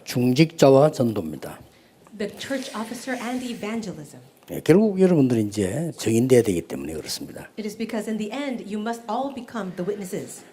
중직자와 전도입니다. The church officer and evangelism. 결국 여러분들이 이제 증인돼야 되기 때문에 그렇습니다. It is because in the end you must all become the witnesses.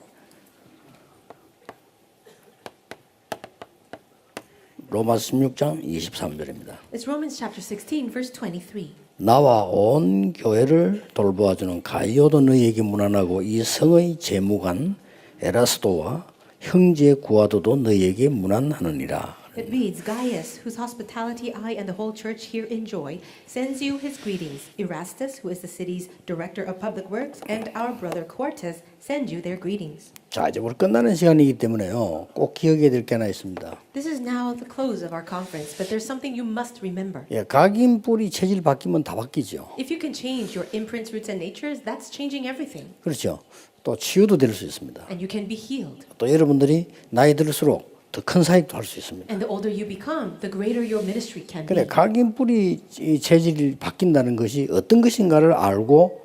로마서 16장 23절입니다. It's Romans chapter 16 verse 23. 나와 온 교회를 돌보아주는 가이오도 너희에게 문안하고 이 성의 재무관 에라스도와 형제 구아도도 너희에게 문안하느니라. It reads, Gaius, whose hospitality I and the whole church here enjoy, sends you his greetings. Erastus, who is the city's director of public works, and our brother Quartus send you their greetings. 자, 이제 우리 끝나는 시간이기 때문에요. 꼭 기억해야 될 게 하나 있습니다. This is now the close of our conference, but there's something you must remember. 예, 각인 뿌리 체질 바뀌면 다 바뀌죠. If you can change your imprints, roots, and natures, that's changing everything. 그렇죠. 또 치유도 될 수 있습니다. And you can be healed. 또 여러분들이 나이 들수록 더 큰 사역도 할 수 있습니다. And the older you become, the greater your ministry can 그래 be. 각인 뿌리 체질이 바뀐다는 것이 어떤 것인가를 알고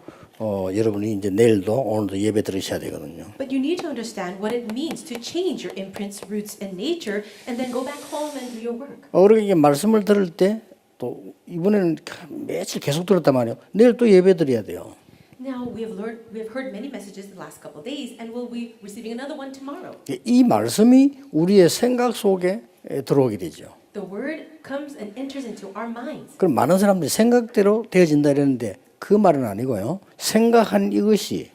여러분이 이제 내일도 오늘도 예배 들으셔야 되거든요. But you need to understand what it means to change your imprints, roots, and nature, and then go back home and do your work. 그렇게 말씀을 들을 때 또 이번에는 며칠 계속 들었단 말이에요. 내일 또 예배 드려야 돼요. Now we have heard many messages the last couple of days, and we'll be receiving another one tomorrow. 이 말씀이 우리의 생각 속에 들어오게 되죠. The word comes and enters into our minds. 그럼 많은 사람들이 생각대로 되어진다 이러는데 그 말은 아니고요. 생각한 이것이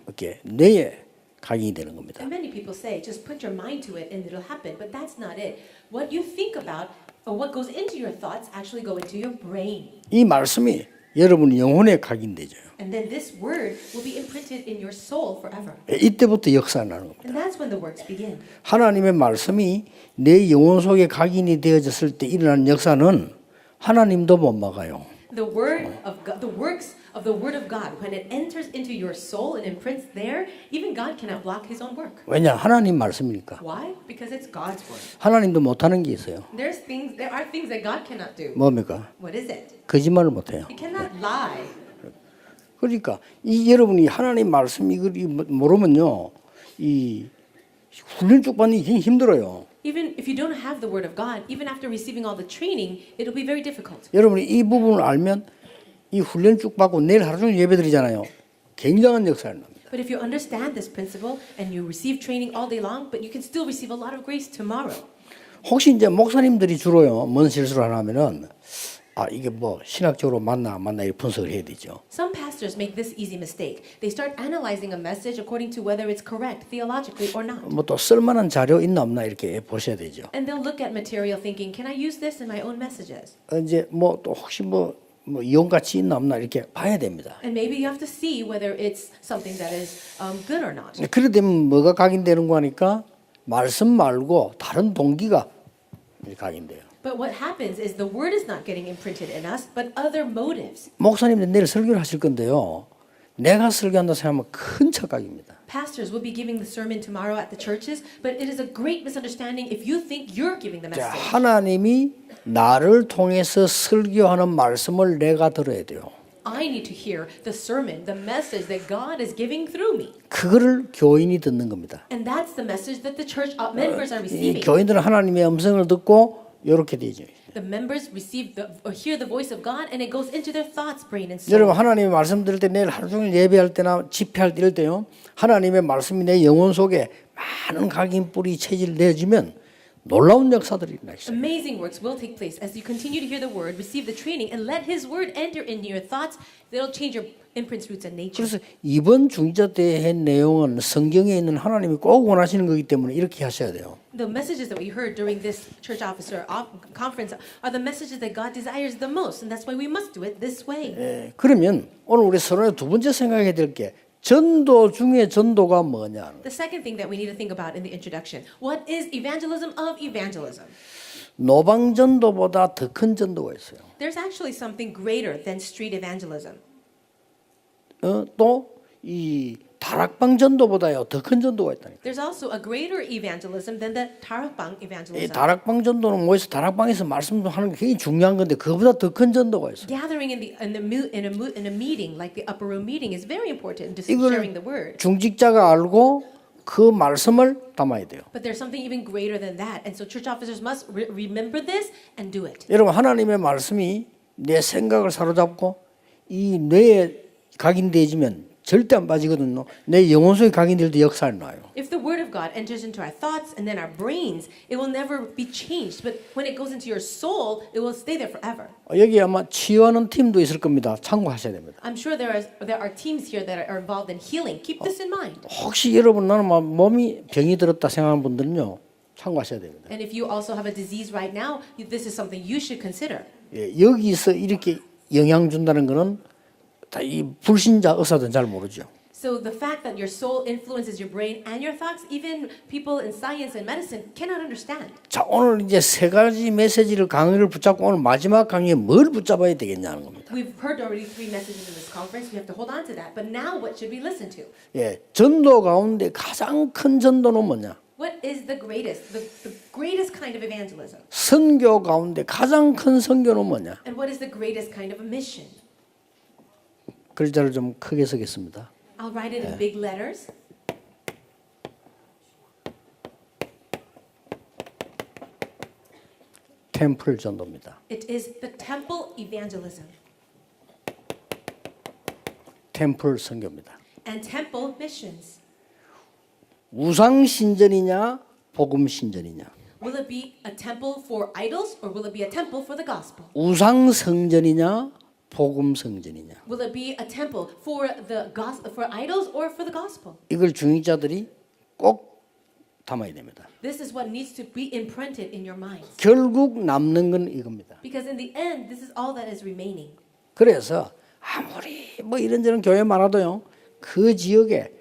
이렇게 뇌에 각인이 되는 겁니다. And many people say, just put your mind to it and it'll happen. But that's not it. What you think about or what goes into your thoughts actually go into your brain. 이 말씀이 여러분 영혼에 각인되죠. And then this word will be imprinted in your soul forever. 이때부터 역사가 나는 겁니다. And that's when the works begin. 하나님의 말씀이 내 영혼 속에 각인이 되어졌을 때 일어나는 역사는 하나님도 못 막아요. The word of God, the works of the word of God, when it enters into your soul and imprints there, even God cannot block his own work. 왜냐? 하나님 말씀이니까. Why? Because it's God's word. 하나님도 못하는 게 있어요. There are things that God cannot do. 뭡니까? What is it? 거짓말을 못해요. He cannot lie. 그러니까 이 여러분이 하나님 말씀 이걸 모르면요, 이 훈련 쭉 받는 게 굉장히 힘들어요. Even if you don't have the word of God, even after receiving all the training, it'll be very difficult. 여러분이 이 부분을 알면 이 훈련 쭉 받고 내일 하루 종일 예배드리잖아요. 굉장한 역사를 납니다. But if you understand this principle and you receive training all day long, but you can still receive a lot of grace tomorrow. 혹시 이제 목사님들이 주로요, 뭔 실수를 하냐면은 이게 뭐 신학적으로 맞나 안 맞나 이렇게 분석을 해야 되죠. Some pastors make this easy mistake. They start analyzing a message according to whether it's correct theologically or not. 뭐 또 쓸만한 자료 있나 없나 이렇게 보셔야 되죠. And they'll look at material thinking, can I use this in my own messages? 이제 뭐 또 혹시 뭐 이용 가치 있나 없나 이렇게 봐야 됩니다. And maybe you have to see whether it's something that is good or not. 그래 되면 뭐가 각인되는 거 하니까 말씀 말고 다른 동기가 각인돼요. But what happens is the word is not getting imprinted in us, but other motives. 목사님들 내일 설교를 하실 건데요. 내가 설교한다 생각하면 큰 착각입니다. Pastors will be giving the sermon tomorrow at the churches, but it is a great misunderstanding if you think you're giving the 자, message. 하나님이 나를 통해서 설교하는 말씀을 내가 들어야 돼요. I need to hear the sermon, the message that God is giving through me. 그거를 교인이 듣는 겁니다. And that's the message that the church members are 이 receiving. 교인들은 하나님의 음성을 듣고 이렇게 되죠. The members receive or hear the voice of God, and it goes into their thoughts, brain, and soul. 여러분 하나님의 말씀 들을 때 내일 하루 종일 예배할 때나 집회할 때 이럴 때요. 하나님의 말씀이 내 영혼 속에 많은 각인 뿌리 체질 내어지면 놀라운 역사들이 일어나 있어요. Amazing works will take place as you continue to hear the word, receive the training, and let His word enter into your thoughts. That'll change your imprints, roots, and nature. 그래서 이번 중지자 때의 내용은 성경에 있는 하나님이 꼭 원하시는 거기 때문에 이렇게 하셔야 돼요. The messages that we heard during this church officer conference are the messages that God desires the most, and that's why we must do it this way. 예, 그러면 오늘 우리 서로의 두 번째 생각해야 될 게 전도 중에 전도가 뭐냐? The second thing that we need to think about in the introduction, what is evangelism of evangelism? 노방 전도보다 더 큰 전도가 있어요. There's actually something greater than street evangelism. 또 이 다락방 전도보다요 더 큰 전도가 있다니까. There's also a greater evangelism than the 다락방 이 evangelism. 다락방 전도는 모여서 다락방에서 말씀도 하는 게 굉장히 중요한 건데 그거보다 더 큰 전도가 있어요. Gathering in a meeting like the upper room meeting is very important to 이걸 sharing the word. 중직자가 알고 그 말씀을 담아야 돼요. But there's something even greater than that. And so church officers must remember this and do it. 여러분 하나님의 말씀이 내 생각을 사로잡고 이 뇌에 각인되어지면 절대 안 빠지거든요. 내 영혼 속에 각인될 때 역사를 놔요. If the word of God enters into our thoughts and then our brains, it will never be changed. But when it goes into your soul, it will stay there forever. 여기 아마 치유하는 팀도 있을 겁니다. 참고하셔야 됩니다. I'm sure there are teams here that are involved in healing. Keep this in mind. 혹시 여러분 나는 막 몸이 병이 들었다 생각하는 분들은요. 참고하셔야 됩니다. And if you also have a disease right now, this is something you should consider. 예, 여기서 이렇게 영향 준다는 거는 다 이 불신자 의사들은 잘 모르죠. So the fact that your soul influences your brain and your thoughts, even people in science and medicine cannot understand. 자, 오늘 이제 세 가지 메시지를 강의를 붙잡고 오늘 마지막 강의에 뭘 붙잡아야 되겠냐는 겁니다. We've heard already 3 messages in this conference. We have to hold on to that. But now what should we listen to? 예, 전도 가운데 가장 큰 전도는 뭐냐? What is the greatest kind of evangelism? 선교 가운데 가장 큰 선교는 뭐냐? And what is the greatest kind of a mission? 글자를 좀 크게 쓰겠습니다. I'll write it in big letters. 템플 전도입니다. It is the temple evangelism 템플 선교입니다. and temple missions. 우상 신전이냐, 복음 신전이냐? Will it be a temple for idols or will it be a temple for the gospel? 우상 성전이냐, 복음 성전이냐? Will it be a temple for the gospel, for idols or for the gospel? 이걸 중직자들이 꼭 담아야 됩니다. This is what needs to be imprinted in your minds. 결국 남는 건 이겁니다. Because in the end, this is all that is remaining. 그래서 아무리 뭐 이런저런 교회 많아도요, 그 지역에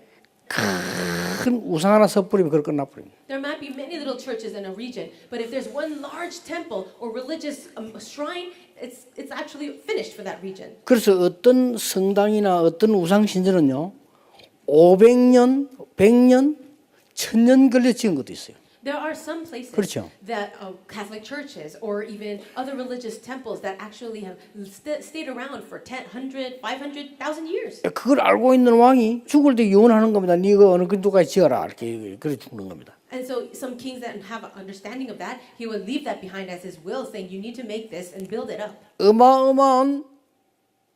큰 우상 하나 서뿌리면 그걸 끝나버립니다. There might be many little churches in a region, but if there's one large temple or religious shrine, it's actually finished for that region. 그래서 어떤 성당이나 어떤 우상 신전은요, 500년, 100년, 1000년 걸려 지은 것도 있어요. There are some places 그렇죠. that Catholic churches or even other religious temples that actually have stayed around for 10, 100, 500, 1,000 years. 그걸 알고 있는 왕이 죽을 때 유언하는 겁니다. 네가 어느 정도까지 지어라 이렇게 그래 죽는 겁니다. And so some kings that have an understanding of that, he would leave that behind as his will, saying you need to make this and build it up. 어마어마한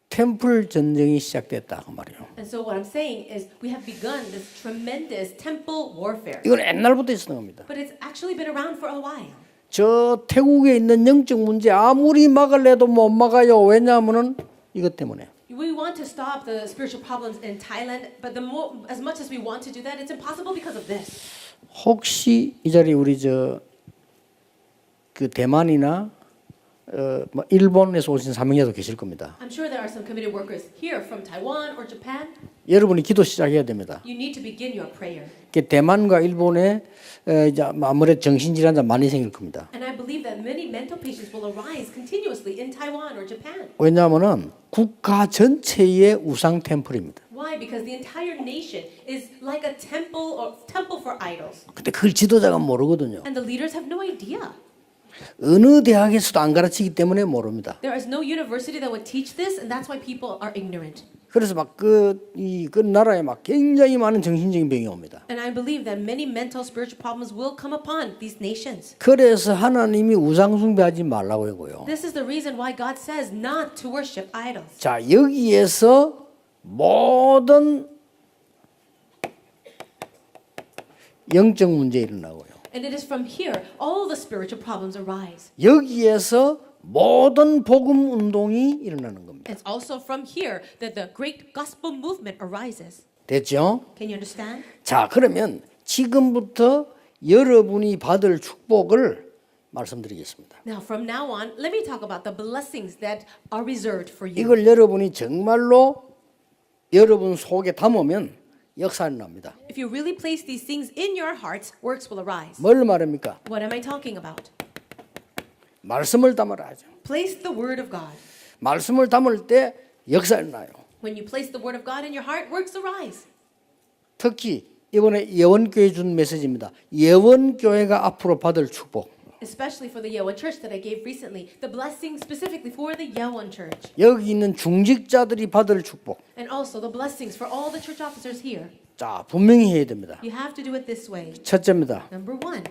템플 전쟁이 시작됐다 그 말이에요. And so what I'm saying is we have begun this tremendous temple warfare. 이건 옛날부터 있었던 겁니다. But it's actually been around for a while. 저 태국에 있는 영적 문제 아무리 막을래도 못 막아요. 왜냐하면은 이것 때문에. We want to stop the spiritual problems in Thailand, but as much as we want to do that, it's impossible because of this. 혹시 이 자리에 우리 그 대만이나 뭐 일본에서 오신 사명자도 계실 겁니다. I'm sure there are some committed workers here from Taiwan or Japan. 여러분이 기도 시작해야 됩니다. You need to begin your prayer. 대만과 일본에 이제 아무래도 정신질환자 많이 생길 겁니다. And I believe that many mental patients will arise continuously in Taiwan or Japan. 왜냐하면은 국가 전체의 우상 템플입니다. Why? Because the entire nation is like a temple for idols. 근데 그걸 지도자가 모르거든요. And the leaders have no idea. 어느 대학에서도 안 가르치기 때문에 모릅니다. There is no university that would teach this, and that's why people are ignorant. 그래서 막 그 나라에 막 굉장히 많은 정신적인 병이 옵니다. And I believe that many mental spiritual problems will come upon these nations. 그래서 하나님이 우상 숭배하지 말라고 하고요. This is the reason why God says not to worship idols. 자, 여기에서 모든 영적 문제 일어나고요. And it is from here all the spiritual problems arise. 여기에서 모든 복음 운동이 일어나는 겁니다. It's also from here that the great gospel movement arises. 됐죠? Can you understand? 자, 그러면 지금부터 여러분이 받을 축복을 말씀드리겠습니다. Now, from now on, let me talk about the blessings that are reserved for you. 이걸 여러분이 정말로 여러분 속에 담으면 역사는 납니다. If you really place these things in your hearts, works will arise. 뭘 말합니까? What am I talking about? 말씀을 담아라 하죠. Place the word of God. 말씀을 담을 때 역사는 나요. When you place the word of God in your heart, works arise. 특히 이번에 예원교회 준 메시지입니다. 예원교회가 앞으로 받을 축복. Especially for the Yeowon Church that I gave recently, the blessing specifically for the Yeowon Church. 여기 있는 중직자들이 받을 축복. And also the blessings for all the church officers here. 자, 분명히 해야 됩니다. You have to do it this way. 첫째입니다. Number one,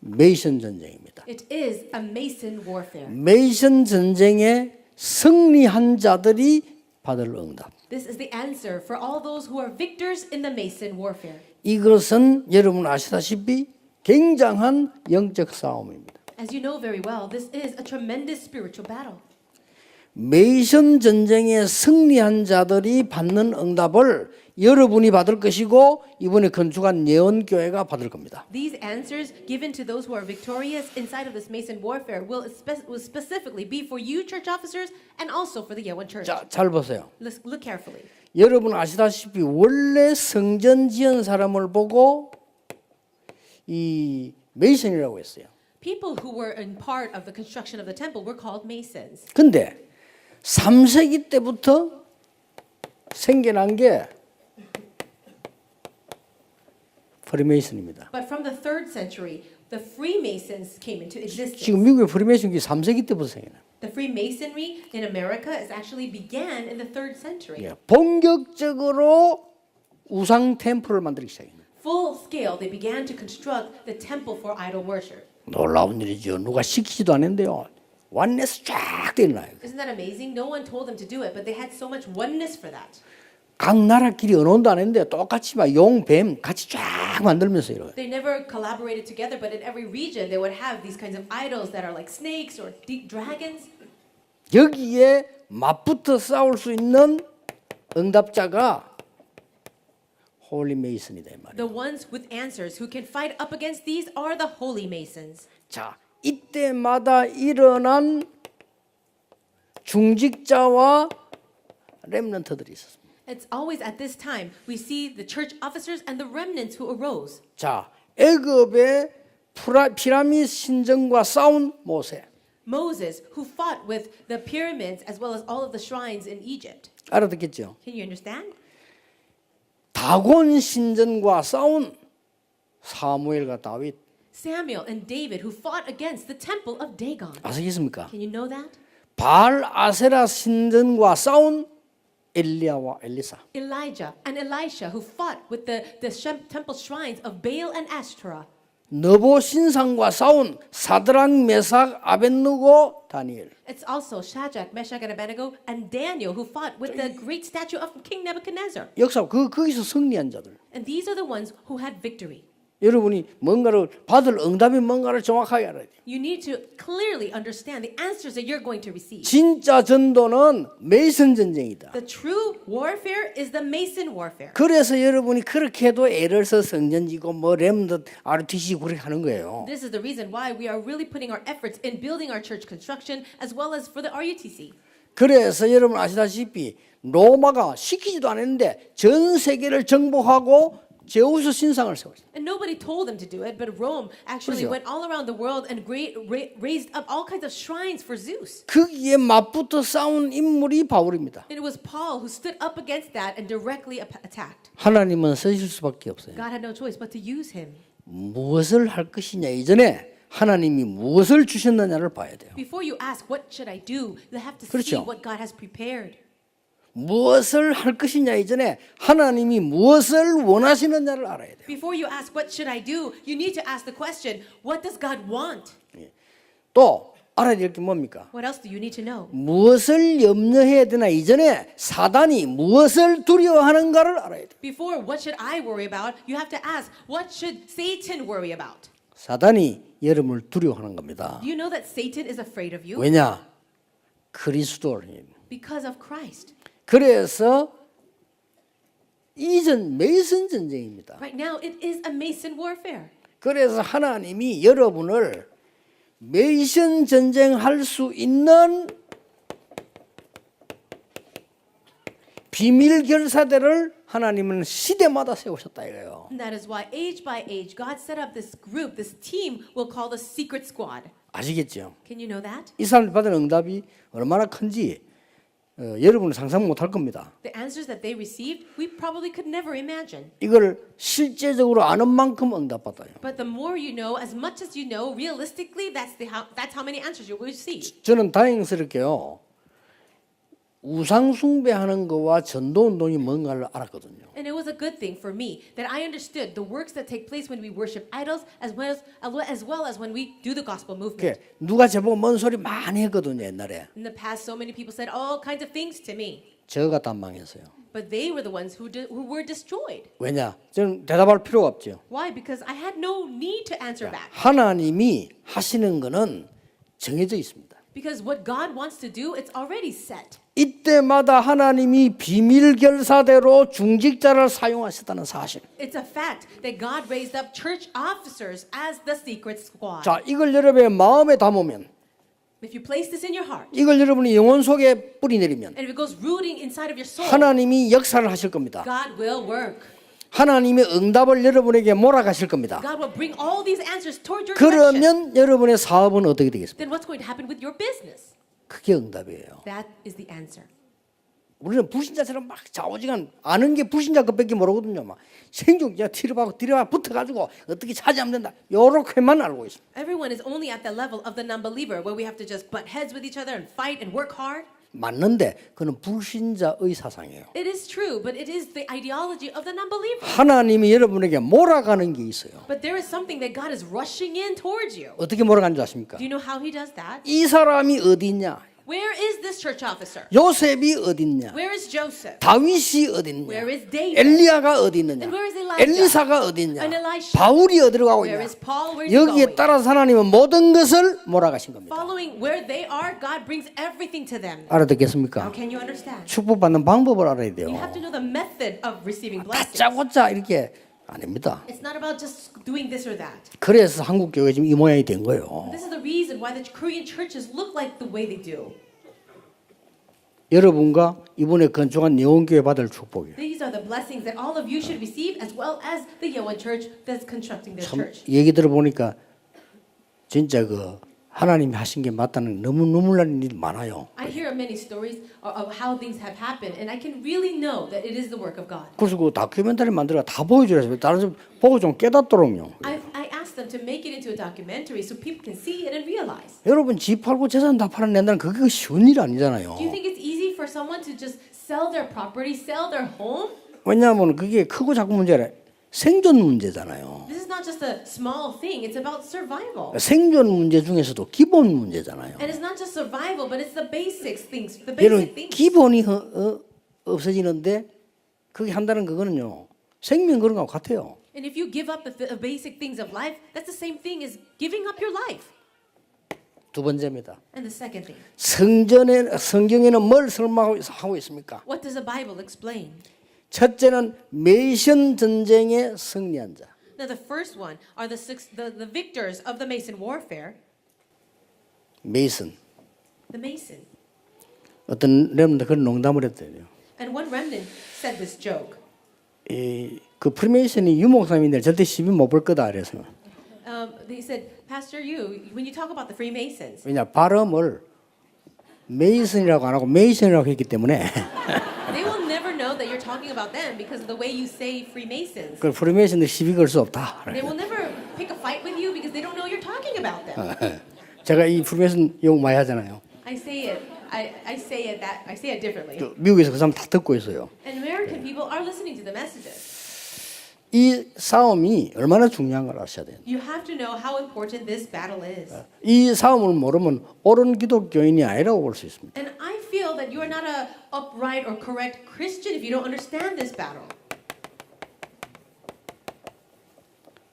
메이슨 전쟁입니다. it is a Mason warfare. 메이슨 전쟁에 승리한 자들이 받을 응답. This is the answer for all those who are victors in the Mason warfare. 이것은 여러분 아시다시피 굉장한 영적 싸움입니다. As you know very well, this is a tremendous spiritual battle. 메이슨 전쟁에 승리한 자들이 받는 응답을 여러분이 받을 것이고 이번에 건축한 예언교회가 받을 겁니다. These answers given to those who are victorious inside of this Mason warfare will specifically be for you church officers and also for the Yeowon church. 자, 잘 보세요. Let's look carefully. 여러분 아시다시피 원래 성전 지은 사람을 보고 이 메이슨이라고 했어요. People who were in part of the construction of the temple were called Masons. 근데 3세기 때부터 생겨난 게 프리메이슨입니다. But from the 3rd century, the Freemasons came into existence. 지금 미국의 프리메이슨이 3세기 때부터 생겨나. The Freemasonry in America is actually began in the 3rd century. 예, 본격적으로 우상 템플을 만들기 시작합니다. Full scale, they began to construct the temple for idol worship. 놀라운 일이죠. 누가 시키지도 않는데요. 완네스 쫙 되나요. Isn't that amazing? No one told them to do it, but they had so much oneness for that. 각 나라끼리 언어도 안 했는데 똑같이 막 용, 뱀 같이 쫙 만들면서 이래요. They never collaborated together, but in every region they would have these kinds of idols that are like snakes or deep dragons. 여기에 맞붙어 싸울 수 있는 응답자가 홀리 메이슨이다 이 말이에요. The ones with answers who can fight up against these are the Holy Masons. 자, 이때마다 일어난 중직자와 렘넌트들이 있었습니다. It's always at this time we see the church officers and the remnants who arose. 자, 애굽의 피라미드 신전과 싸운 모세. Moses, who fought with the pyramids as well as all of the shrines in Egypt. 알아듣겠죠? Can you understand? 다곤 신전과 싸운 사무엘과 다윗. Samuel and David, who fought against the temple of Dagon. 아시겠습니까? Can you know that? 바알 아세라 신전과 싸운 엘리야와 엘리사. Elijah and Elisha, who fought with the temple shrines of Baal and Ashtoreth. 너보 신상과 싸운 사드락 메삭 아벳느고 다니엘. It's also Shadrach, Meshach, and Abednego, and Daniel, who fought with the great statue of King Nebuchadnezzar. 역사 거기서 승리한 자들. And these are the ones who had victory. 여러분이 뭔가를 받을 응답이 뭔가를 정확하게 알아야 돼요. You need to clearly understand the answers that you're going to receive. 진짜 전도는 메이슨 전쟁이다. The true warfare is the Mason warfare. 그래서 여러분이 그렇게 해도 애를 써 성전 지고 뭐 렘드 RTC 그렇게 하는 거예요. This is the reason why we are really putting our efforts in building our church construction as well as for the RUTC. 그래서 여러분 아시다시피 로마가 시키지도 않았는데 전 세계를 정복하고 제우스 신상을 세웠어요. And nobody told them to do it, but Rome actually 그렇죠. went all around the world and raised up all kinds of shrines for Zeus. 거기에 맞붙어 싸운 인물이 바울입니다. And it was Paul who stood up against that and directly attacked. 하나님은 쓰실 수밖에 없어요. God had no choice but to use him. 무엇을 할 것이냐 이전에 하나님이 무엇을 주셨느냐를 봐야 돼요. Before you ask what should I do, you have to see 그렇죠. what God has prepared. 무엇을 할 것이냐 이전에 하나님이 무엇을 원하시느냐를 알아야 돼요. Before you ask what should I do, you need to ask the question, what does God want? 또 알아야 될 게 뭡니까? What else do you need to know? 무엇을 염려해야 되나 이전에 사단이 무엇을 두려워하는가를 알아야 돼요. Before what should I worry about, you have to ask what should Satan worry about? 사단이 여러분을 두려워하는 겁니다. Do you know that Satan is afraid of you? 왜냐? 그리스도를. Because of Christ. 그래서 이전 메이슨 전쟁입니다. Right now, it is a Mason warfare. 그래서 하나님이 여러분을 메이슨 전쟁할 수 있는 비밀 결사대를 하나님은 시대마다 세우셨다 이거예요. And that is why age by age, God set up this group, this team we'll call the Secret Squad. 아시겠죠? Can you know that? 이 사람들 받은 응답이 얼마나 큰지 여러분은 상상 못할 겁니다. The answers that they received, we probably could never imagine. 이걸 실제적으로 아는 만큼 응답받아요. But the more you know, as much as you know, realistically, that's how many answers you will receive. 저는 다행스럽게요. 우상 숭배하는 거와 전도 운동이 뭔가를 알았거든요. And it was a good thing for me that I understood the works that take place when we worship idols as well as when we do the gospel movement. 누가 저보고 뭔 소리 많이 했거든요, 옛날에. In the past, so many people said all kinds of things to me, 저가 단망했어요. but they were the ones who were destroyed. 왜냐? 저는 대답할 필요가 없죠. Why? Because I had no need to answer back. 하나님이 하시는 거는 정해져 있습니다. Because what God wants to do, it's already set. 이때마다 하나님이 비밀 결사대로 중직자를 사용하셨다는 사실. It's a fact that God raised up church officers as the secret squad. 자, 이걸 여러분의 마음에 담으면, If you place this in your heart, 이걸 여러분의 영혼 속에 뿌리내리면 and if it goes rooting inside of your soul, 하나님이 역사를 하실 겁니다. God will work. 하나님의 응답을 여러분에게 몰아가실 겁니다. God will bring all these answers toward your direction. 그러면 여러분의 사업은 어떻게 되겠습니까? Then what's going to happen with your business? 그게 응답이에요. That is the answer. 우리는 불신자처럼 막 좌우지간 아는 게 불신자 것밖에 모르거든요. 막 생존자 뒤로하고 붙어가지고 어떻게 차지하면 된다. 요렇게만 알고 있습니다. Everyone is only at the level of the non-believer where we have to just butt heads with each other and fight and work hard. 맞는데 그는 불신자의 사상이에요. It is true, but it is the ideology of the non-believer. 하나님이 여러분에게 몰아가는 게 있어요. But there is something that God is rushing in towards you. 어떻게 몰아가는 줄 아십니까? Do you know how he does that? 이 사람이 어디 있냐? Where is this church officer? 요셉이 어디 있냐? Where is Joseph? 다윗이 어디 있냐? Where is David? 엘리야가 어디 있느냐? And where is Elijah? 엘리사가 어디 있냐? And Elisha? 바울이 어디로 가고 Where 있냐? is Paul? Where is he 여기에 going? 따라서 하나님은 모든 것을 몰아가신 겁니다. Following where they are, God brings everything to them. Now 알아듣겠습니까? can you understand? 축복받는 방법을 알아야 돼요. You have to know the method of receiving blessings. 다짜고짜 이렇게 아닙니다. It's not about just doing this or that. 그래서 한국 교회 지금 이 모양이 된 거예요. This is the reason why the Korean churches look like the way they do. 여러분과 이번에 건축한 예원교회 받을 축복이에요. These are the blessings that all of you should receive, as well as the Yeowon Church that's constructing their 참 church. 얘기 들어보니까 진짜 그 하나님이 하신 게 맞다는 너무 눈물 나는 일이 많아요. I hear many stories of how things have happened, and I can really know that it is the work of God. 그래서 그 다큐멘터리 만들어 다 보여주라서 다른 사람 보고 좀 깨닫도록요. I asked them to make it into a documentary so people can see it and realize. 여러분 집 팔고 재산 다 팔아낸다는 그게 쉬운 일 아니잖아요. Do you think it's easy for someone to just sell their property, sell their home? 왜냐하면 그게 크고 작은 문제라 생존 문제잖아요. This is not just a small thing, it's about survival. 생존 문제 중에서도 기본 문제잖아요. And it's not just survival, but it's the basics things, the 여러분 basic things. 기본이 없어지는데 그게 한다는 그거는요 생명 그런 거 같아요. And if you give up the basic things of life, that's the same thing as giving up your life. 두 번째입니다. And the second thing, 성경에는 뭘 설명하고 있습니까? what does the Bible explain? 첫째는 메이션 전쟁에 승리한 자. Now the first one are the victors of the Mason warfare. 메이슨. The Mason. 어떤 렘들 그런 농담을 했대요. And one remnant said this joke. 그 프리메이슨이 유목사님인데 절대 시비 못 볼 거다 그래서. They said, Pastor, when you talk about the Freemasons, 왜냐 발음을 메이슨이라고 안 하고 메이슨이라고 했기 때문에 they will never know that you're talking about them because of the way you say Freemasons. 그 프리메이슨들 시비 걸 수 없다. They will never pick a fight with you because they don't know you're talking about them. 제가 이 프리메이슨 욕 많이 하잖아요. I say it differently. 미국에서 그 사람 다 듣고 있어요. And American people are listening to the messages. 이 싸움이 얼마나 중요한 걸 아셔야 돼요. You have to know how important this battle is. 이 싸움을 모르면 옳은 기독교인이 아니라고 볼 수 있습니다. And I feel that you are not a upright or correct Christian if you don't understand this battle.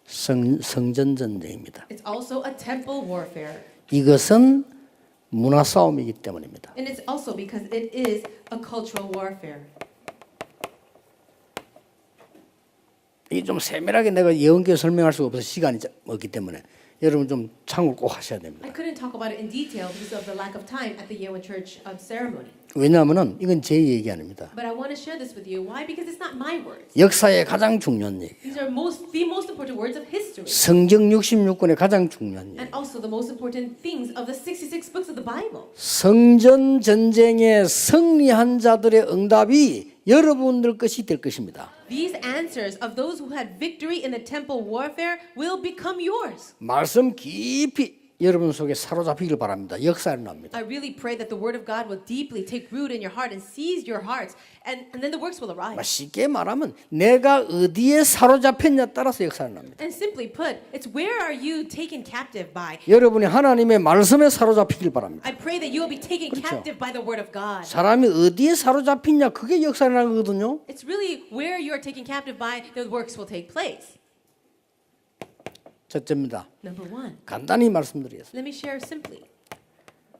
성전 전쟁입니다. It's also a temple warfare. 이것은 문화 싸움이기 때문입니다. And it's also because it is a cultural warfare. 이게 좀 세밀하게 내가 예언교 설명할 수가 없어서 시간이 없기 때문에 여러분 좀 참고 꼭 하셔야 됩니다. I couldn't talk about it in detail because of the lack of time at the Yeowon Church ceremony. 왜냐하면은 이건 제 얘기 아닙니다. But I want to share this with you. Why? Because it's not my words. 역사의 가장 중요한 얘기. These are the most important words of history. 성경 66권의 가장 중요한 얘기. And also the most important things of the 66 books of the Bible. 성전 전쟁에 승리한 자들의 응답이 여러분들 것이 될 것입니다. These answers of those who had victory in the temple warfare will become yours. 말씀 깊이 여러분 속에 사로잡히길 바랍니다. 역사에 납니다. I really pray that the word of God will deeply take root in your heart and seize your hearts, and then the works will arise. 쉽게 말하면 내가 어디에 사로잡혔냐 따라서 역사에 납니다. And simply put, it's where are you taken captive by? 여러분이 하나님의 말씀에 사로잡히길 바랍니다. I pray that you will be taken 그렇죠. captive by the word of God. 사람이 어디에 사로잡히냐 그게 역사에 나거든요. It's really where you are taken captive by the works will take place. 첫째입니다. Number one, 간단히 말씀드리겠습니다. let me share simply.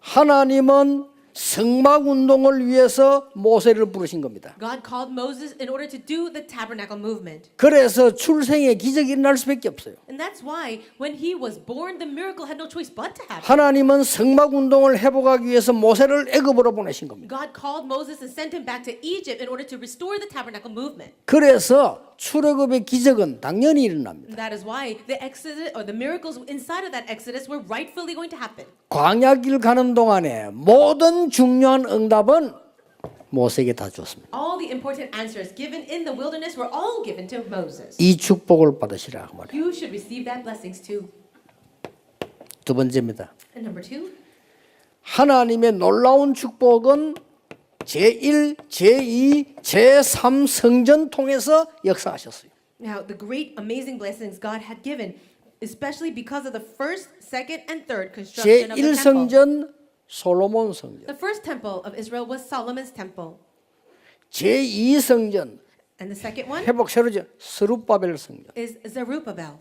하나님은 성막 운동을 위해서 모세를 부르신 겁니다. God called Moses in order to do the tabernacle movement. 그래서 출생의 기적이 일어날 수밖에 없어요. And that's why when he was born, the miracle had no choice but to happen. 하나님은 성막 운동을 회복하기 위해서 모세를 애굽으로 보내신 겁니다. God called Moses and sent him back to Egypt in order to restore the tabernacle movement. 그래서 출애굽의 기적은 당연히 일어납니다. And that is why the exodus or the miracles inside of that exodus were rightfully going to happen. 광야길 가는 동안에 모든 중요한 응답은 모세에게 다 주었습니다. All the important answers given in the wilderness were all given to Moses. 이 축복을 받으시라 그 말이에요. You should receive that blessings too. 두 번째입니다. And number two, 하나님의 놀라운 축복은 제1, 제2, 제3 성전 통해서 역사하셨어요. now the great amazing blessings God had given, especially because of the first, second, and third construction of the temple. 제1성전 솔로몬 성전, The first temple of Israel was Solomon's temple, 제2성전 and the second one 회복 새로죠 스룹바벨 성전, is Zerubbabel,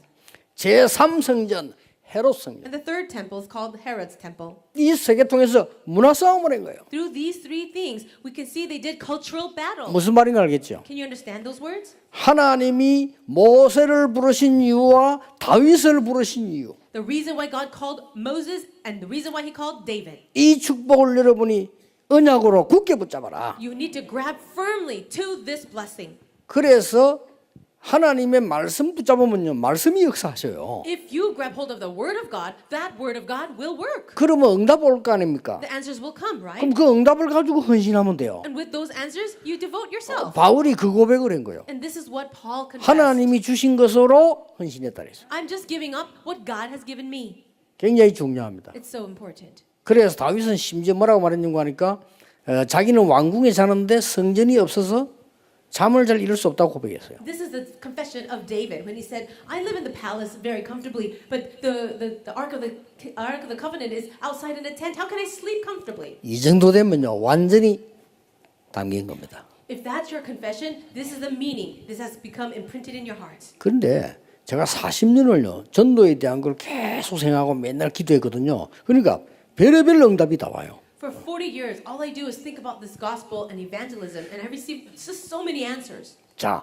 제3성전 헤롯 성전. and the third temple is called Herod's temple. 이 세 개 통해서 문화 싸움을 한 거예요. Through these three things, we can see they did cultural battle. 무슨 말인가 알겠죠? Can you understand those words? 하나님이 모세를 부르신 이유와 다윗을 부르신 이유, The reason why God called Moses and the reason why he called David. 이 축복을 여러분이 언약으로 굳게 붙잡아라. You need to grab firmly to this blessing. 그래서 하나님의 말씀 붙잡으면요, 말씀이 역사하셔요. If you grab hold of the word of God, that word of God will work. 그러면 응답 올 거 아닙니까? The answers will come, right? 그럼 그 응답을 가지고 헌신하면 돼요. And with those answers, you devote yourself. 바울이 그 고백을 한 거예요. And this is what Paul confessed. 하나님이 주신 것으로 헌신했다 그랬어요. I'm just giving up what God has given me. 굉장히 중요합니다. It's so important. 그래서 다윗은 심지어 뭐라고 말했는가 하니까 자기는 왕궁에 사는데 성전이 없어서 잠을 잘 이룰 수 없다고 고백했어요. This is the confession of David when he said, I live in the palace very comfortably, but the Ark of the Covenant is outside in a tent. How can I sleep comfortably? 이 정도 되면요, 완전히 담긴 겁니다. If that's your confession, this is the meaning. This has become imprinted in your hearts. 그런데 제가 40년을요, 전도에 대한 걸 계속 생각하고 맨날 기도했거든요. 그러니까 별의별 응답이 다 와요. For 40 years, all I do is think about this gospel and evangelism, and I receive just so many answers. 자,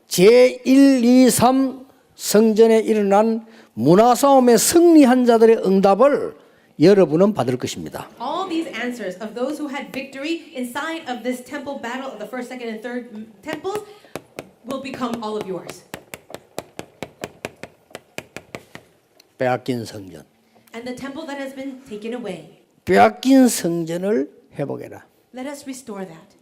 제1, 2, 3 성전에 일어난 문화싸움에 승리한 자들의 응답을 여러분은 받을 것입니다. All these answers of those who had victory inside of this temple battle of the first, second, and third temples will become all of yours. 빼앗긴 성전, And the temple that has been taken away, 빼앗긴 성전을 회복해라. let us restore that.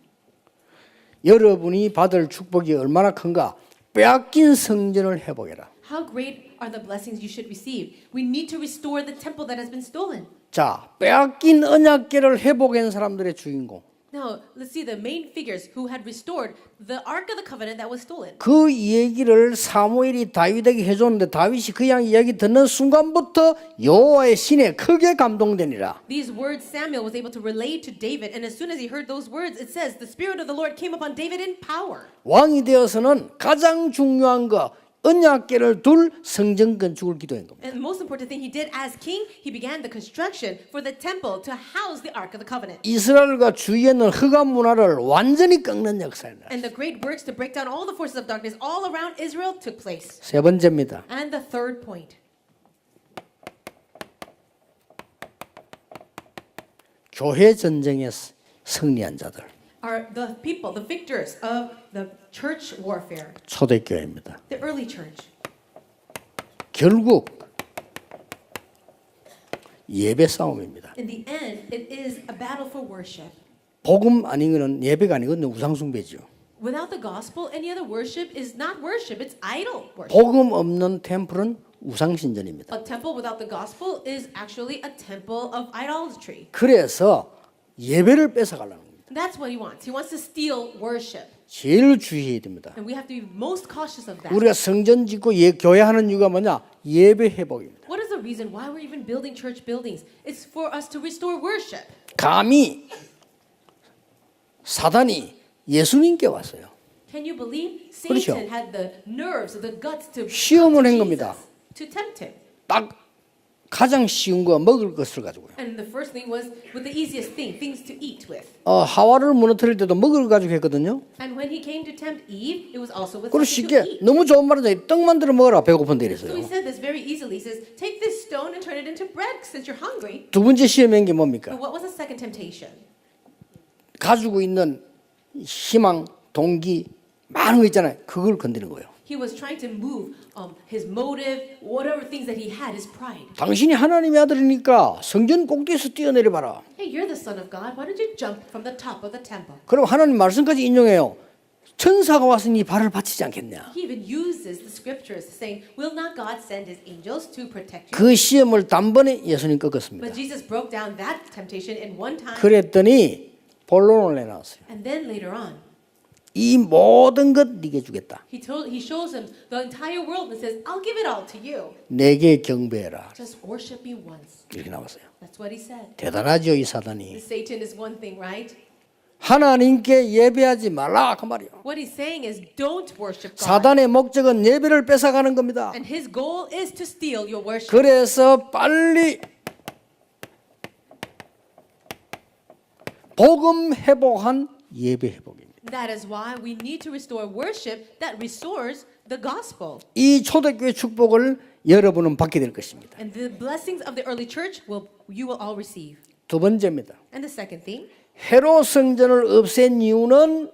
여러분이 받을 축복이 얼마나 큰가? 빼앗긴 성전을 회복해라. How great are the blessings you should receive? We need to restore the temple that has been stolen. 자, 빼앗긴 언약궤를 회복한 사람들의 주인공. Now, let's see the main figures who had restored the Ark of the Covenant that was stolen. 그 얘기를 사무엘이 다윗에게 해줬는데 다윗이 그 이야기 듣는 순간부터 여호와의 신에 크게 감동되니라. These words Samuel was able to relate to David, and as soon as he heard those words, it says the Spirit of the Lord came upon David in power. 왕이 되어서는 가장 중요한 거 언약궤를 둘 성전 건축을 기도한 겁니다. And the most important thing he did as king, he began the construction for the temple to house the Ark of the Covenant. 이스라엘과 주위에 있는 흑암 문화를 완전히 꺾는 역사입니다. And the great works to break down all the forces of darkness all around Israel took place. 세 번째입니다. And the third point, 교회 전쟁에 승리한 자들, are the people, the victors of the church warfare, 초대교회입니다. the early church. 결국 예배 싸움입니다. In the end, it is a battle for worship. 복음 아닌 거는 예배가 아니거든요. 우상숭배죠. Without the gospel, any other worship is not worship, it's idol worship. 복음 없는 템플은 우상신전입니다. A temple without the gospel is actually a temple of idolatry. 그래서 예배를 뺏어가려는 겁니다. That's what he wants. He wants to steal worship. 제일 주의해야 됩니다. And we have to be most cautious of that. 우리가 성전 짓고 교회 하는 이유가 뭐냐? 예배 회복입니다. What is the reason why we're even building church buildings? It's for us to restore worship. 감히 사단이 예수님께 왔어요. Can you believe 그렇죠. Satan had the nerves, the guts to 시험을 come 한 to 겁니다. Jesus, to tempt him? 딱 가장 쉬운 거 먹을 것을 가지고요. And the first thing was with the easiest thing, things to eat with. 하와를 무너뜨릴 때도 먹을 가지고 했거든요. And when he came to tempt Eve, it was also with 그리고 something to 쉽게 eat. 너무 좋은 말이죠. 떡 만들어 먹어라 배고픈데 So he 이랬어요. said this very easily. He says, take this stone and turn it into bread since you're hungry. 두 번째 시험인 게 But 뭡니까? what was the second temptation? 가지고 있는 희망, 동기 많은 거 있잖아요. 그걸 건드리는 거예요. He was trying to move his motive, whatever things that he had, his pride. 당신이 하나님의 아들이니까 성전 꼭대기에서 뛰어내려 봐라. Hey, you're the son of God. Why don't you jump from the top of the temple? 그럼 하나님 말씀까지 인용해요. 천사가 와서 네 발을 받치지 않겠냐. He even uses the scriptures saying, will not God send his angels to protect you? 그 시험을 단번에 예수님 꺾었습니다. But Jesus broke down that temptation in one time. 그랬더니 본론을 내놨어요. And then later on, 이 모든 것 네게 주겠다. he shows him the entire world and says, I'll give it all to you. 내게 경배해라. Just worship me once. 이렇게 나왔어요. That's what he said. 대단하죠 이 사단이. Satan is one thing, right? 하나님께 예배하지 말라 그 말이요. What he's saying is don't worship God. 사단의 목적은 예배를 뺏어가는 겁니다. And his goal is to steal your worship. 그래서 빨리 복음 회복한 예배 회복입니다. That is why we need to restore worship that restores the gospel. 이 초대교회 축복을 여러분은 받게 될 것입니다. And the blessings of the early church you will all receive. 두 번째입니다. And the second thing, 헤롯 성전을 없앤 이유는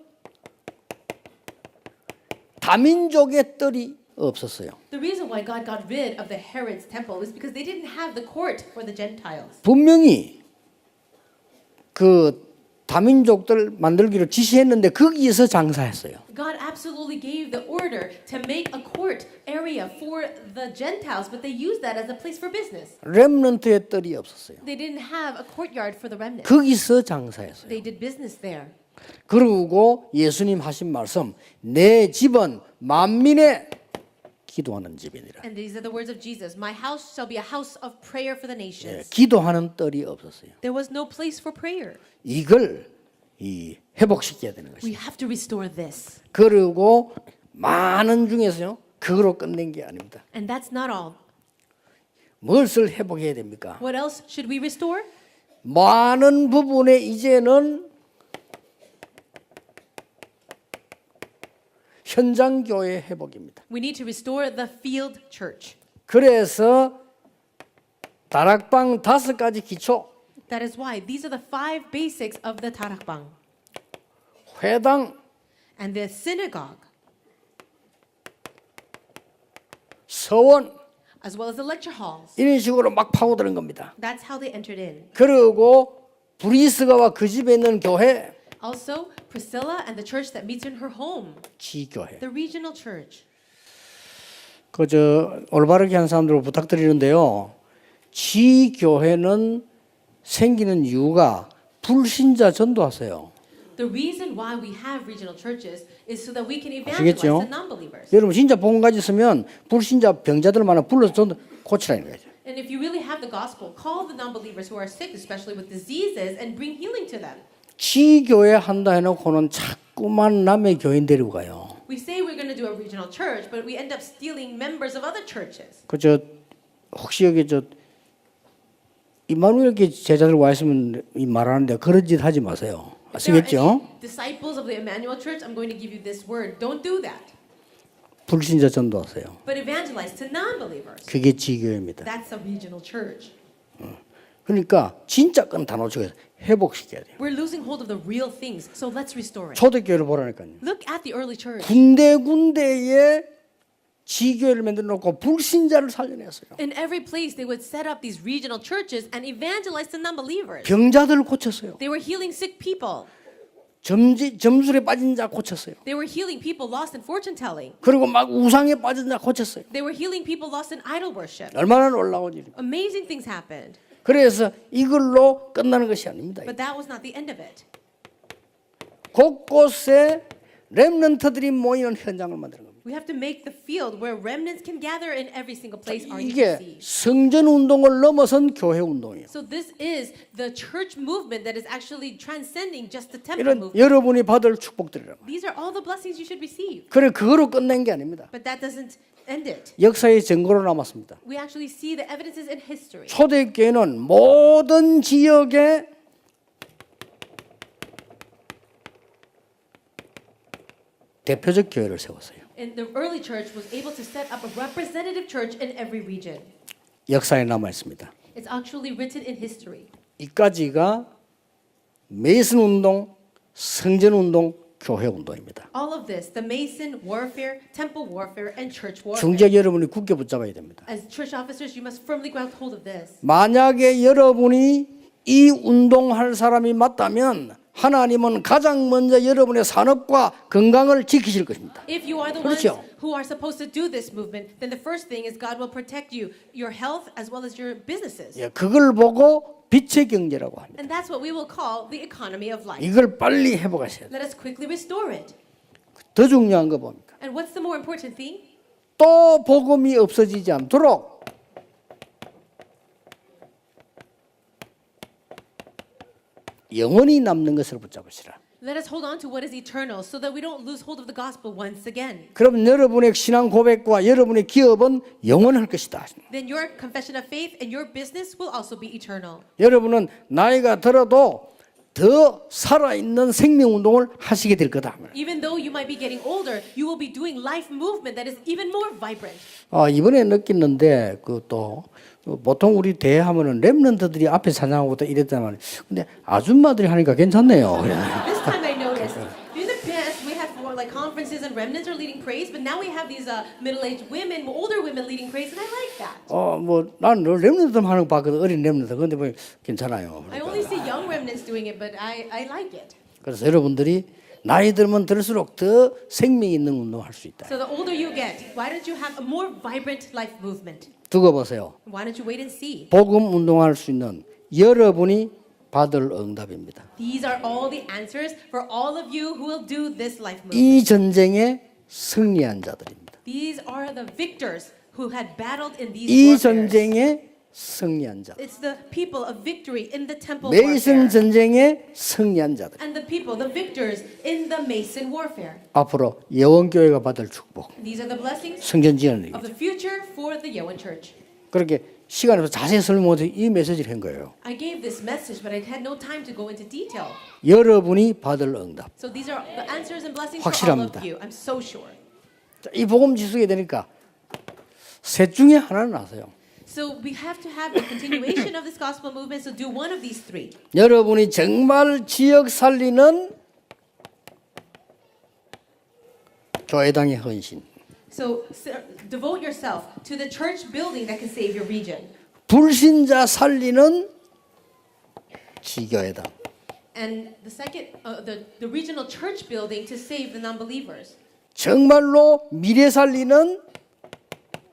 다민족의 뜰이 없었어요. the reason why God got rid of the Herod's temple is because they didn't have the court for the Gentiles. 분명히 그 다민족들 만들기로 지시했는데 거기에서 장사했어요. God absolutely gave the order to make a court area for the Gentiles, but they used that as a place for business. 렘넌트의 뜰이 없었어요. They didn't have a courtyard for the remnant. 거기서 장사했어요. They did business there. 그리고 예수님 하신 말씀, 내 집은 만민의 기도하는 집이니라. And these are the words of Jesus. My house shall be a house of prayer for the nations. 기도하는 뜰이 없었어요. There was no place for prayer. 이걸 회복시켜야 되는 We 것이죠. have to restore this. 그리고 많은 중에서요, 그거로 끝낸 게 아닙니다. And that's not all. 무엇을 회복해야 됩니까? What else should we restore? 많은 부분에 이제는 현장 교회 회복입니다. We need to restore the field church. 그래서 다락방 5가지 기초, That is why these are the 5 basics of the tarakbang. 회당, And the synagogue, 서원 as well as the lecture halls. 이런 식으로 막 파고드는 겁니다. That's how they entered in. 그리고 브리스가와 그 집에 있는 교회, Also, Priscilla and the church that meets in her home, 지교회. the regional church. 그저 올바르게 한 사람들 부탁드리는데요. 지교회는 생기는 이유가 불신자 전도하세요. The reason why we have regional churches is so that we can evangelize 아시겠죠? the non-believers. 여러분 진짜 복음 가졌으면 불신자 병자들만 불러서 전도 고치라는 거죠. And if you really have the gospel, call the non-believers who are sick, especially with diseases, and bring healing to them. 지교회 한다 해놓고는 자꾸만 남의 교인 데리고 가요. We say we're going to do a regional church, but we end up stealing members of other churches. 그저 혹시 여기 저 이마누엘 제자들 와 있으면 이 말하는데 그런 짓 하지 마세요. If there are 아시겠죠? any disciples of the Emmanuel Church, I'm going to give you this word. Don't do that. 불신자 전도하세요. But evangelize to non-believers. 그게 지교회입니다. That's a regional church. 그러니까 진짜 건 다 놓치고 회복시켜야 돼요. We're losing hold of the real things, so let's restore it. 초대교회를 보라니까요. Look at the early church. 군데군데에 지교회를 만들어 놓고 불신자를 살려냈어요. In every place, they would set up these regional churches and evangelize to non-believers. 병자들을 고쳤어요. They were healing sick people. 점술에 빠진 자 고쳤어요. They were healing people lost in fortune telling. 그리고 막 우상에 빠진 자 고쳤어요. They were healing people lost in idol worship. 얼마나 놀라운 일입니까? Amazing things happened. 그래서 이걸로 끝나는 것이 아닙니다. But that was not the end of it. 곳곳에 렘넌트들이 모이는 현장을 만드는 겁니다. We have to make the field where remnants can gather in every single place 이게 RUTC. 성전 운동을 넘어선 교회 운동이에요. So this is the church movement that is actually transcending just the temple 이런 movement. 여러분이 받을 축복들이라고. These are all the blessings you should receive. 그래 그거로 끝낸 게 아닙니다. But that doesn't end it. 역사의 증거로 남았습니다. We actually see the evidences in history. 초대교회는 모든 지역에 대표적 교회를 세웠어요. And the early church was able to set up a representative church in every region. 역사에 남아 있습니다. It's actually written in history. 이까지가 메이슨 운동, 성전 운동, 교회 운동입니다. All of this, the Mason warfare, temple warfare, and church warfare. 중재 여러분이 굳게 붙잡아야 됩니다. As church officers, you must firmly grab hold of this. 만약에 여러분이 이 운동할 사람이 맞다면 하나님은 가장 먼저 여러분의 산업과 건강을 지키실 것입니다. If you are the ones 그렇죠. who are supposed to do this movement, then the first thing is God will protect you, your health as well as your businesses. 예, 그걸 보고 빛의 경제라고 합니다. And that's what we will call the economy of life. 이걸 빨리 회복하셔야 돼요. Let us quickly restore it. 더 중요한 거 뭡니까? And what's the more important thing? 또 복음이 없어지지 않도록 영원히 남는 것을 붙잡으시라. Let us hold on to what is eternal so that we don't lose hold of the gospel once again. 그럼 여러분의 신앙 고백과 여러분의 기업은 영원할 것이다. Then your confession of faith and your business will also be eternal. 여러분은 나이가 들어도 더 살아있는 생명 운동을 하시게 될 거다. Even though you might be getting older, you will be doing life movement that is even more vibrant. 이번에 느꼈는데 또 보통 우리 대회하면은 렘넌트들이 앞에 사냥하고 또 이랬단 말이에요. 근데 아줌마들이 하니까 괜찮네요. This time I noticed. In the past, we had more like conferences and remnants are leading praise, but now we have these middle-aged women, older women leading praise, and I like that. 난 렘넌트만 하는 거 봤거든. 어린 렘넌트. 근데 뭐 괜찮아요. I only see young remnants doing it, but I like it. 그래서 여러분들이 나이 들면 들수록 더 생명 있는 운동을 할 수 있다. So the older you get, why don't you have a more vibrant life movement? 두고 보세요. Why don't you wait and see? 복음 운동할 수 있는 여러분이 받을 응답입니다. These are all the answers for all of you who will do this life movement. 이 전쟁에 승리한 자들입니다. These are the victors who had battled in these 이 warfares. 전쟁에 승리한 자들. It's the people of victory in the temple 메이슨 warfare. 전쟁에 승리한 자들. And the people, the victors in the Mason warfare. 앞으로 예원교회가 받을 축복. These are the blessings 성전 지연을 of the future for the Yewen Church. 그렇게 시간이 없어서 자세히 설명해서 이 메시지를 한 거예요. I gave this message, but I had no time to go into detail. 여러분이 받을 응답. So these are the answers and blessings for all 확실합니다. of you. I'm so sure. 자, 이 복음 지수게 되니까 셋 중에 하나는 아세요. So we have to have a continuation of this gospel movement. So do one of these three. 여러분이 정말 지역 살리는 교회당의 헌신. So devote yourself to the church building that can save your region. 불신자 살리는 지교회당. And the second, the regional church building to save the non-believers. 정말로 미래 살리는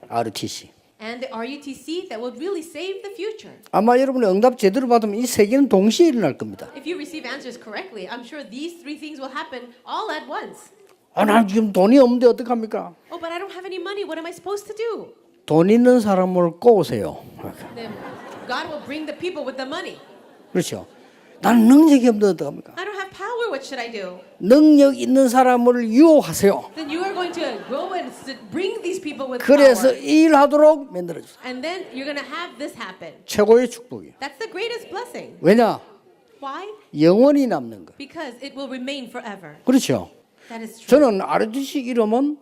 RTC. And the RUTC that will really save the future. 아마 여러분의 응답 제대로 받으면 이 세 개는 동시에 일어날 겁니다. If you receive answers correctly, I'm sure these three things will happen all at once. 나 지금 돈이 없는데 어떡합니까? Oh, but I don't have any money. What am I supposed to do? 돈 있는 사람을 꼬우세요. Then God will bring the people with the money. 그렇죠. 나는 능력이 없는데 어떡합니까? I don't have power. What should I do? 능력 있는 사람을 유혹하세요. Then you are going to go and bring these people with 그래서 power. 일하도록 만들어주세요. And then you're going to have this happen. 최고의 축복이에요. That's the greatest blessing. 왜냐? Why? 영원히 남는 거. Because it will remain forever. 그렇죠. That is true. 저는 RTC 이름은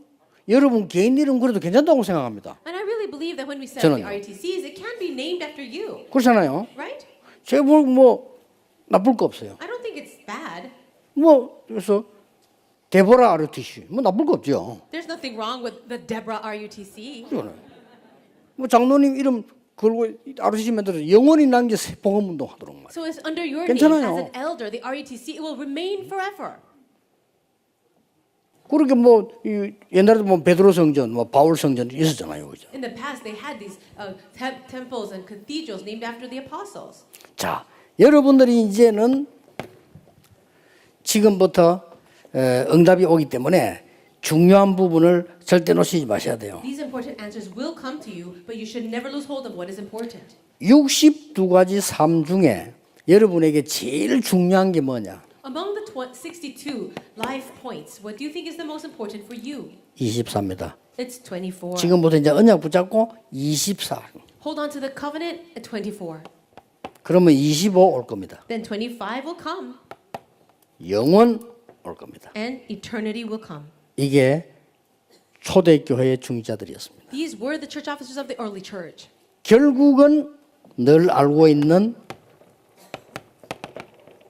여러분 개인 이름 그래도 괜찮다고 생각합니다. And I really believe that when we set 저는요. up the RUTCs, it can be named after you, 그렇잖아요. right? 제가 뭐 나쁠 거 없어요. I don't think it's bad. 그래서 데보라 RTC 뭐 나쁠 거 없죠. There's nothing wrong with the Deborah RUTC. 그거는. 장로님 이름 그리고 ROTC 만들어서 영원히 남겨 복음 운동 하도록 말이에요. So it's under your 괜찮아요. name as an elder, the RUTC, it will remain forever. 그렇게 뭐 옛날에도 뭐 베드로 성전, 뭐 바울 성전 있었잖아요, 그죠? In the past, they had these temples and cathedrals named after the apostles. 자, 여러분들이 이제는 지금부터 응답이 오기 때문에 중요한 부분을 절대 놓치지 마셔야 돼요. These important answers will come to you, but you should never lose hold of what is important. 62가지 삶 중에 여러분에게 제일 중요한 게 뭐냐? Among the 62 life points, what do you think is the most important for you? 24입니다. It's 24. 지금부터 이제 언약 붙잡고 24. Hold on to the covenant at 24. 그러면 25 올 겁니다. Then 25 will come, 영원 올 겁니다. and eternity will come. 이게 초대교회의 중직자들이었습니다. These were the church officers of the early church. 결국은 늘 알고 있는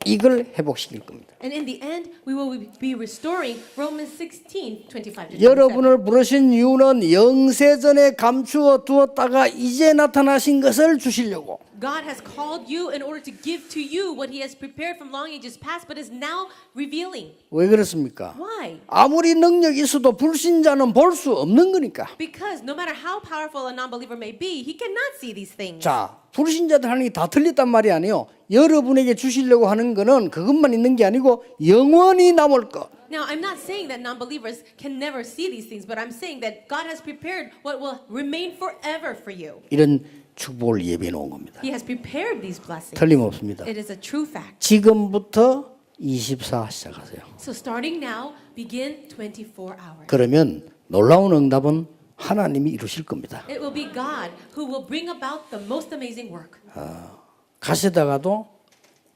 이걸 회복시킬 겁니다. And in the end, we will be restoring Romans 16, 25 to 27. 여러분을 부르신 이유는 영세전에 감추어 두었다가 이제 나타나신 것을 주시려고. God has called you in order to give to you what He has prepared from long ages past, but is now revealing. 왜 그렇습니까? Why? 아무리 능력이 있어도 불신자는 볼 수 없는 거니까. Because no matter how powerful a non-believer may be, he cannot see these things. 자, 불신자들 하는 게 다 틀렸단 말이 아니에요. 여러분에게 주시려고 하는 거는 그것만 있는 게 아니고 영원히 남을 것. Now, I'm not saying that non-believers can never see these things, but I'm saying that God has prepared what will remain forever for you. 이런 축복을 예비해 놓은 겁니다. He has prepared these blessings. 틀림없습니다. It is a true fact. 지금부터 24 시작하세요. So starting now, begin 24 hours. 그러면 놀라운 응답은 하나님이 이루실 겁니다. It will be God who will bring about the most amazing work. 가시다가도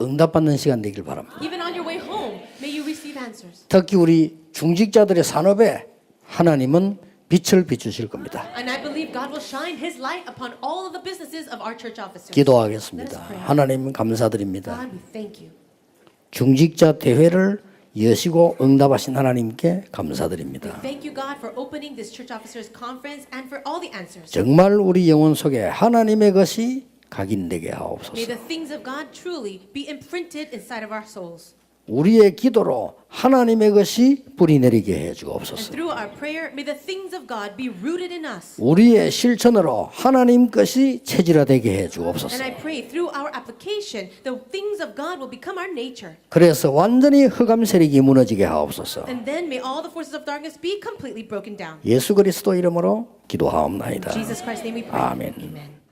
응답받는 시간 되길 바랍니다. Even on your way home, may you receive answers. 특히 우리 중직자들의 산업에 하나님은 빛을 비추실 겁니다. And I believe God will shine His light upon all of the businesses of our church officers. 기도하겠습니다. 하나님 감사드립니다. God, we thank you. 중직자 대회를 여시고 응답하신 하나님께 감사드립니다. Thank you, God, for opening this church officers conference and for all the answers. 정말 우리 영혼 속에 하나님의 것이 각인되게 May 하옵소서. the things of God truly be imprinted inside of our souls. 우리의 기도로 하나님의 것이 뿌리내리게 해 And 주옵소서. through our prayer, may the things of God be rooted in us. 우리의 실천으로 하나님 것이 체질화되게 해 주옵소서. And I pray through our application, the things of God will become our nature. 그래서 완전히 흑암 세력이 무너지게 하옵소서. And then may all the forces of darkness be completely broken down. 예수 그리스도 이름으로 기도하옵나이다. In Jesus Christ's name we pray. 아멘. Amen.